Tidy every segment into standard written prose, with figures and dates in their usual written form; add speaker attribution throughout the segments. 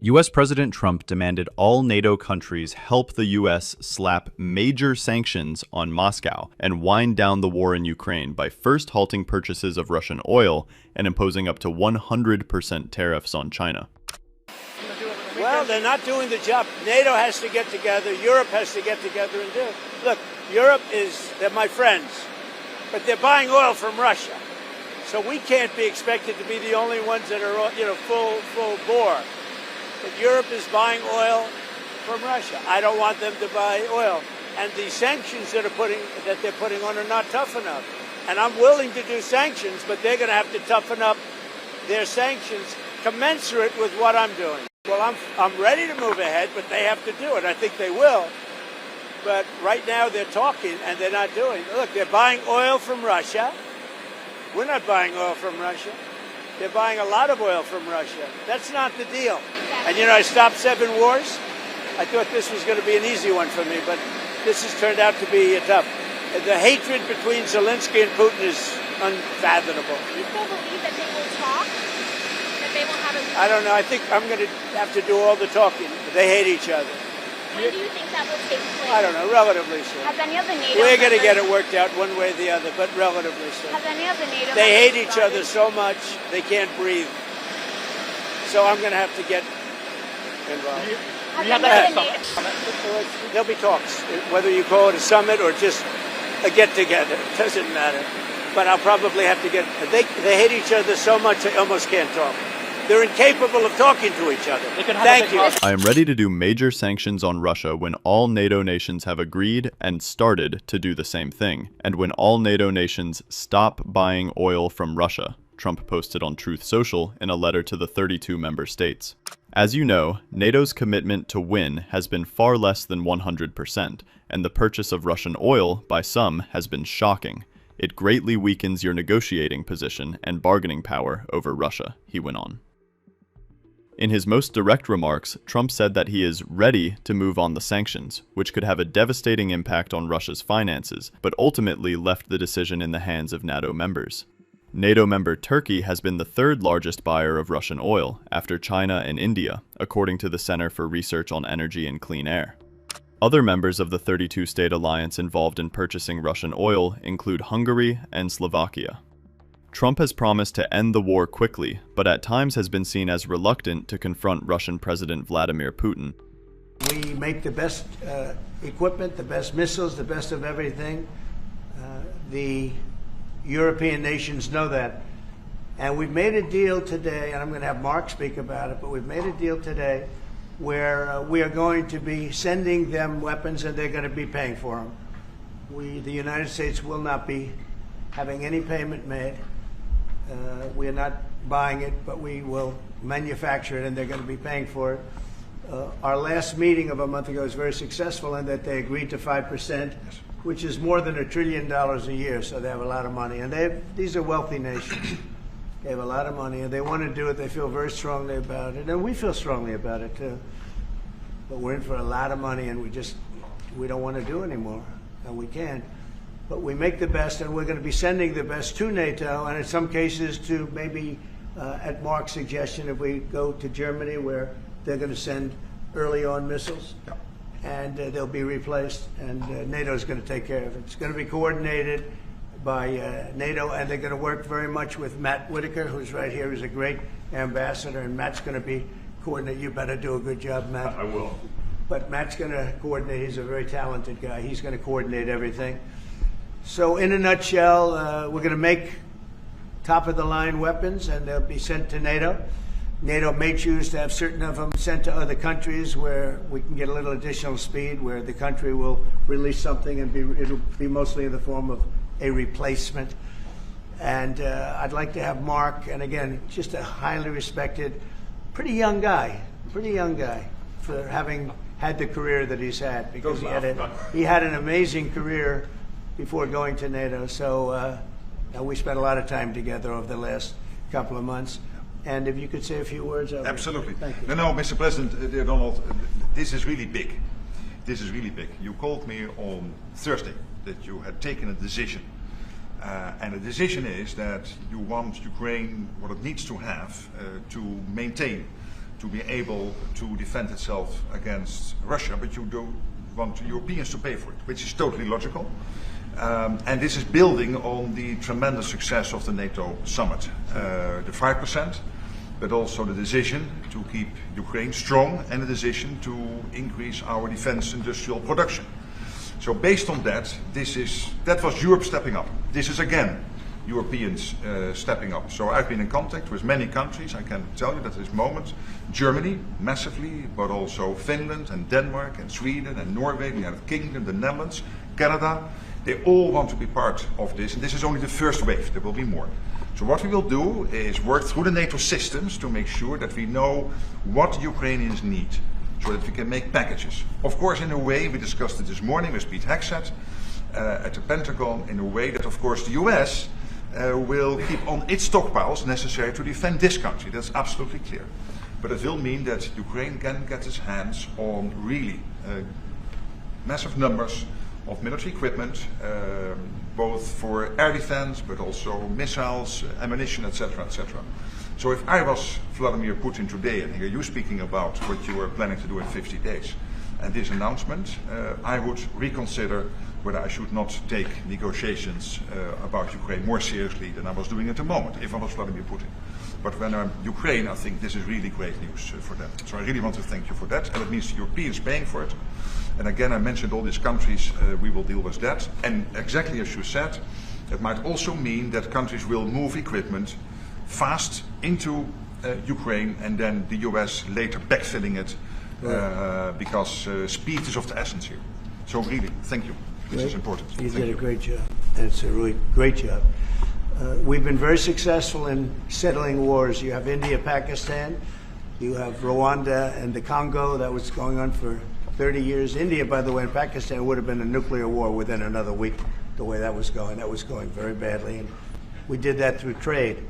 Speaker 1: US President Trump demanded all NATO countries help the US slap major sanctions on Moscow and wind down the war in Ukraine by first halting purchases of Russian oil and imposing up to 100% tariffs on China.
Speaker 2: Well, they're not doing the job. NATO has to get together. Europe has to get together and do it. Look, Europe they're my friends, but they're buying oil from Russia. So we can't be expected to be the only ones that are, full bore. But Europe is buying oil from Russia. I don't want them to buy oil. And the sanctions that they're putting on are not tough enough. And I'm willing to do sanctions, but they're going to have to toughen up their sanctions commensurate with what I'm doing. Well, I'm ready to move ahead, but they have to do it. I think they will. But right now they're talking and they're not doing it. Look, they're buying oil from Russia. We're not buying oil from Russia. They're buying a lot of oil from Russia. That's not the deal. And I stopped 7 wars. I thought this was going to be an easy one for me, but this has turned out to be tough. The hatred between Zelensky and Putin is unfathomable.
Speaker 3: Do you still believe that they will talk? That they will have a...
Speaker 2: I don't know. I think I'm going to have to do all the talking. They hate each other.
Speaker 3: When do you think that will take place?
Speaker 2: I don't know, relatively soon.
Speaker 3: Has any of the NATO
Speaker 2: We're going to get it worked out one way or the other, but relatively soon.
Speaker 3: Has any of the NATO
Speaker 2: They hate each other so much, they can't breathe. So I'm going to have to get involved. There'll be talks, whether you call it a summit or just a get-together. It doesn't matter. But I'll probably have to they hate each other so much they almost can't talk. They're incapable of talking to each other. Thank you.
Speaker 1: I am ready to do major sanctions on Russia when all NATO nations have agreed and started to do the same thing, and when all NATO nations stop buying oil from Russia, Trump posted on Truth Social in a letter to the 32 member states. As you know, NATO's commitment to win has been far less than 100%, and the purchase of Russian oil by some has been shocking. It greatly weakens your negotiating position and bargaining power over Russia, he went on. In his most direct remarks, Trump said that he is ready to move on the sanctions, which could have a devastating impact on Russia's finances, but ultimately left the decision in the hands of NATO members. NATO member Turkey has been the third largest buyer of Russian oil, after China and India, according to the Center for Research on Energy and Clean Air. Other members of the 32-state alliance involved in purchasing Russian oil include Hungary and Slovakia. Trump has promised to end the war quickly, but at times has been seen as reluctant to confront Russian President Vladimir Putin.
Speaker 4: We make the best equipment, the best missiles, the best of everything. The European nations know that. And we've made a deal today, and I'm going to have Mark speak about it, but we've made a deal today where we are going to be sending them weapons and they're going to be paying for them. The United States will not be having any payment made. We are not buying it, but we will manufacture it and they're going to be paying for it. Our last meeting of a month ago was very successful in that they agreed to 5%, which is more than $1 trillion a year, so they have a lot of money. And these are wealthy nations. They have a lot of money and they want to do it. They feel very strongly about it, and we feel strongly about it too. But we're in for a lot of money and we don't want to do anymore, and we can't. But we make the best, and we're going to be sending the best to NATO, and in some cases to maybe, at Mark's suggestion, if we go to Germany, where they're going to send early on missiles, and they'll be replaced, and NATO is going to take care of it. It's going to be coordinated by NATO, and they're going to work very much with Matt Whitaker, who's right here, who's a great ambassador, and Matt's going to be coordinated. You better do a good job, Matt.
Speaker 5: I will.
Speaker 4: But Matt's going to coordinate. He's a very talented guy. He's going to coordinate everything. So in a nutshell, we're going to make top-of-the-line weapons, and they'll be sent to NATO. NATO may choose to have certain of them sent to other countries where we can get a little additional speed, where the country will release something and it'll be mostly in the form of a replacement. And I'd like to have Mark, and again, just a highly respected, pretty young guy for having had the career that he's had, because he had an amazing career before going to NATO. So we spent a lot of time together over the last couple of months. And if you could say a few words.
Speaker 5: Absolutely.
Speaker 4: Thank you.
Speaker 5: No, Mr. President, dear Donald, this is really big. This is really big. You called me on Thursday that you had taken a decision. And the decision is that you want Ukraine what it needs to have to maintain to be able to defend itself against Russia, but you do want Europeans to pay for it, which is totally logical. And this is building on the tremendous success of the NATO summit. The 5%, but also the decision to keep Ukraine strong and the decision to increase our defense industrial production. So based on that, that was Europe stepping up. This is again Europeans stepping up. So I've been in contact with many countries. I can tell you that at this moment, Germany massively, but also Finland and Denmark and Sweden and Norway, the United Kingdom, the Netherlands, Canada, they all want to be part of this. And this is only the first wave. There will be more. So what we will do is work through the NATO systems to make sure that we know what Ukrainians need, so that we can make packages. Of course, in a way, we discussed it this morning with Pete Hegseth at the Pentagon, in a way that, of course, the US will keep on its stockpiles necessary to defend this country. That's absolutely clear. But it will mean that Ukraine can get its hands on really massive numbers of military equipment, both for air defense, but also missiles, ammunition, etc., etc. So if I was Vladimir Putin today and hear you speaking about what you are planning to do in 50 days, and this announcement, I would reconsider whether I should not take negotiations about Ukraine more seriously than I was doing at the moment, if I was Vladimir Putin. But when I'm Ukraine, I think this is really great news for them. So I really want to thank you for that, and it means the Europeans paying for it. And again, I mentioned all these countries, we will deal with that. And exactly as you said, it might also mean that countries will move equipment fast into Ukraine, and then the US later backfilling it, because speed is of the essence here. So really, thank you. This is important.
Speaker 4: You did a great job. It's a really great job. We've been very successful in settling wars. You have India, Pakistan, you have Rwanda and the Congo. That was going on for 30 years. India, by the way, and Pakistan would have been a nuclear war within another week, the way that was going. That was going very badly. And we did that through trade.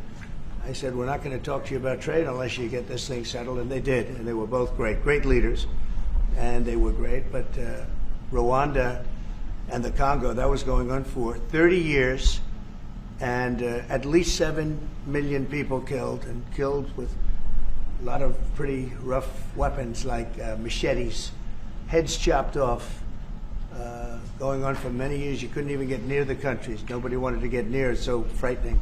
Speaker 4: I said, we're not going to talk to you about trade unless you get this thing settled, and they did. And they were both great leaders, and they were great. But Rwanda and the Congo, that was going on for 30 years, and at least 7 million people killed, and killed with a lot of pretty rough weapons like machetes, heads chopped off, going on for many years. You couldn't even get near the countries. Nobody wanted to get near. It's so frightening.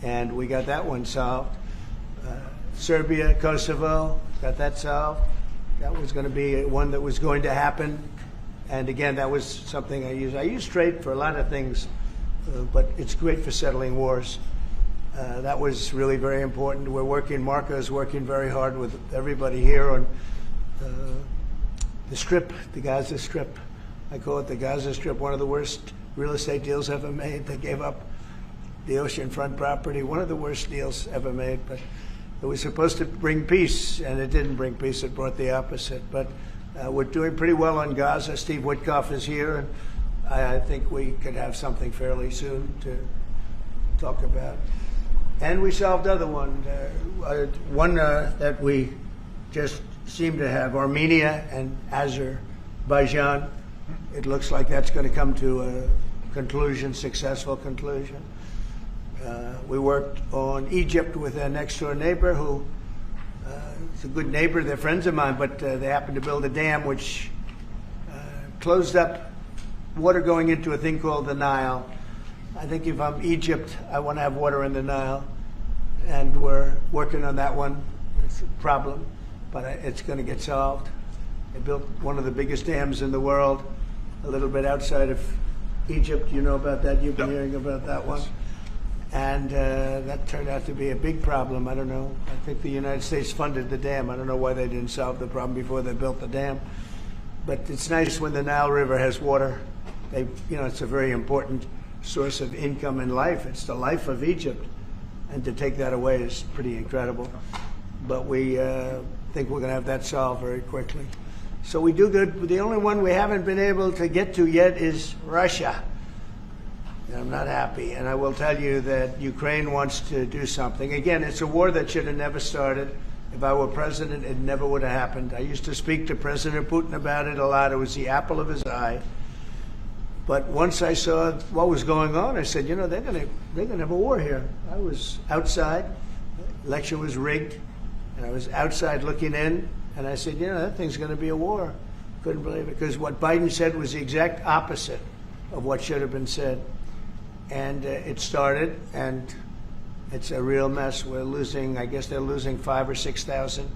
Speaker 4: And we got that one solved. Serbia, Kosovo, got that solved. That was going to be one that was going to happen. And again, that was something I use. I use trade for a lot of things, but it's great for settling wars. That was really very important. We're working, Marco's working very hard with everybody here on the Strip, the Gaza Strip. I call it the Gaza Strip, one of the worst real estate deals ever made. They gave up the oceanfront property, one of the worst deals ever made. But it was supposed to bring peace, and it didn't bring peace. It brought the opposite. But we're doing pretty well on Gaza. Steve Witkoff is here, and I think we could have something fairly soon to talk about. And we solved other one. One that we just seem to have, Armenia and Azerbaijan. It looks like that's going to come to a conclusion, successful conclusion. We worked on Egypt with our next door neighbor who is a good neighbor. They're friends of mine, but they happened to build a dam which closed up water going into a thing called the Nile. I think if I'm Egypt, I want to have water in the Nile, and we're working on that one. It's a problem, but it's going to get solved. They built one of the biggest dams in the world, a little bit outside of Egypt. You know about that? You've been hearing about that one. And that turned out to be a big problem. I don't know. I think the United States funded the dam. I don't know why they didn't solve the problem before they built the dam. But it's nice when the Nile River has water. It's a very important source of income and life. It's the life of Egypt. And to take that away is pretty incredible. But we think we're going to have that solved very quickly. So we do good. The only one we haven't been able to get to yet is Russia. I'm not happy, and I will tell you that Ukraine wants to do something. Again, it's a war that should have never started. If I were president, it never would have happened. I used to speak to President Putin about it a lot. It was the apple of his eye. But once I saw what was going on, I said, they're going to have a war here. I was outside. The election was rigged, And I was outside looking in, and I said, that thing's going to be a war. Couldn't believe it, because what Biden said was the exact opposite of what should have been said. And it started, and it's a real mess. We're losing, I guess they're losing 5,000 or 6,000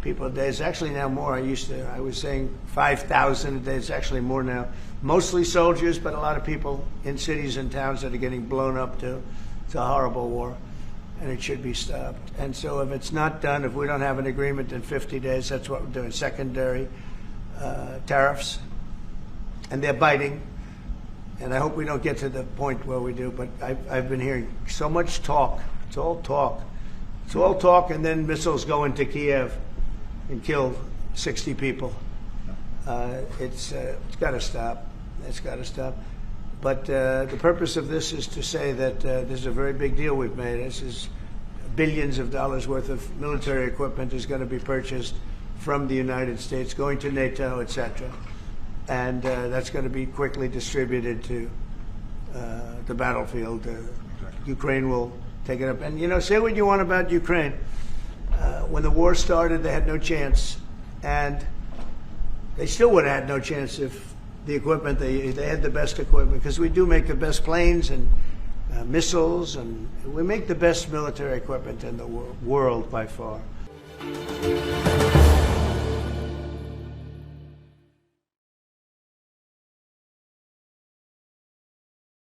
Speaker 4: people a day. It's actually now more. I was saying 5,000 a day. It's actually more now. Mostly soldiers, but a lot of people in cities and towns that are getting blown up too. It's a horrible war, and it should be stopped. And so if it's not done, if we don't have an agreement in 50 days, that's what we're doing. Secondary tariffs, and they're biting. And I hope we don't get to the point where we do, but I've been hearing so much talk. It's all talk. It's all talk, and then missiles go into Kiev and kill 60 people. It's got to stop. It's got to stop. But the purpose of this is to say that this is a very big deal we've made. This is billions of dollars worth of military equipment is going to be purchased from the United States, going to NATO, etc. And that's going to be quickly distributed to the battlefield. Ukraine will take it up. And, say what you want about Ukraine. When the war started, they had no chance. And they still would have had no chance if the equipment, they had the best equipment, because we do make the best planes and missiles, and we make the best military equipment in the world by far.